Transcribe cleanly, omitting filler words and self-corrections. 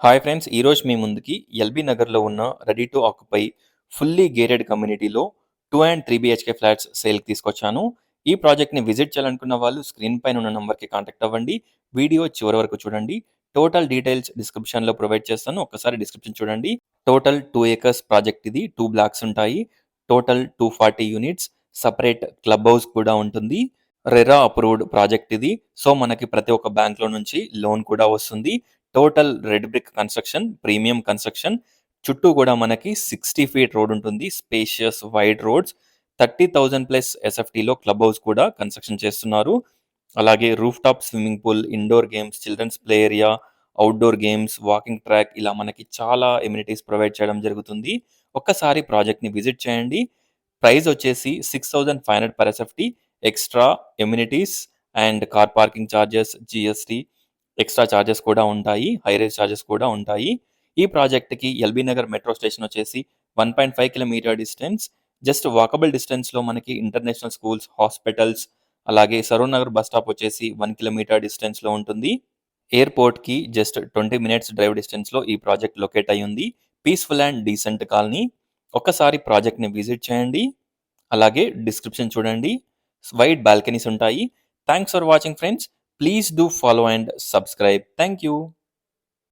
Hi friends! ఈరోజు మీ ముందుకి LB నగర్‌లో ఉన్న ready to occupy fully gated కమ్యూనిటీలో 2 అండ్ 3 బీహెచ్‌కే ఫ్లాట్స్ సేల్‌కి తీసుకొచ్చాను. ఈ ప్రాజెక్ట్‌ని విజిట్ చేయాలనుకున్న వాళ్ళు స్క్రీన్ పైన ఉన్న నంబర్‌కి కాంటాక్ట్ అవ్వండి. వీడియో చివరి వరకు చూడండి. టోటల్ డీటెయిల్స్ డిస్క్రిప్షన్‌లో ప్రొవైడ్ చేస్తాను. ఒక్కసారి డిస్క్రిప్షన్ చూడండి. టోటల్ 2 ఏకర్స్ ప్రాజెక్ట్ ఇది. 2 బ్లాక్స్ ఉంటాయి. Total 240 units. Separate club house కూడా ఉంటుంది. రెరా అప్రూవ్డ్ ప్రాజెక్ట్ ఇది. సో, మనకి ప్రతి ఒక్క బ్యాంక్‌లో నుంచి లోన్ కూడా వస్తుంది. Total red brick construction, premium construction. చుట్టూ కూడా మనకి 60 ఫీట్ రోడ్ ఉంటుంది. Spacious wide roads. 30,000 ప్లస్ ఎస్ఎఫ్టీలో క్లబ్ హౌస్ కూడా కన్స్ట్రక్షన్ చేస్తున్నారు. అలాగే roof top swimming pool, indoor games, children's play area, outdoor games, walking track ఇలా మనకి చాలా ఎమ్యూనిటీస్ ప్రొవైడ్ చేయడం జరుగుతుంది. ఒక్కసారి ప్రాజెక్ట్‌ని విజిట్ చేయండి. ప్రైస్ వచ్చేసి 6,500 per SFT. Extra amenities and car parking charges, GST extra charges కూడా ఉంటాయి. హై రేజ్ చార్జెస్ కూడా ఉంటాయి. ఈ ప్రాజెక్ట్‌కి ఎల్బీ నగర్ మెట్రో స్టేషన్ వచ్చేసి 1.5 కిలోమీటర్ డిస్టెన్స్. జస్ట్ వాకబుల్ డిస్టెన్స్‌లో మనకి ఇంటర్నేషనల్ స్కూల్స్, హాస్పిటల్స్, అలాగే సరూర్ నగర్ బస్ స్టాప్ వచ్చేసి 1 కిలోమీటర్ డిస్టెన్స్‌లో ఉంటుంది. ఎయిర్‌పోర్ట్‌కి జస్ట్ 20 మినిట్స్ డ్రైవ్ డిస్టెన్స్‌లో ఈ ప్రాజెక్ట్ లొకేట్ అయ్యి ఉంది. Peaceful and decent colony. ఒక్కసారి ప్రాజెక్ట్‌ని విజిట్ చేయండి. అలాగే డిస్క్రిప్షన్ చూడండి. వైడ్ బాల్కనీస్ ఉంటాయి. Thanks for watching friends. Please do follow and subscribe. Thank you.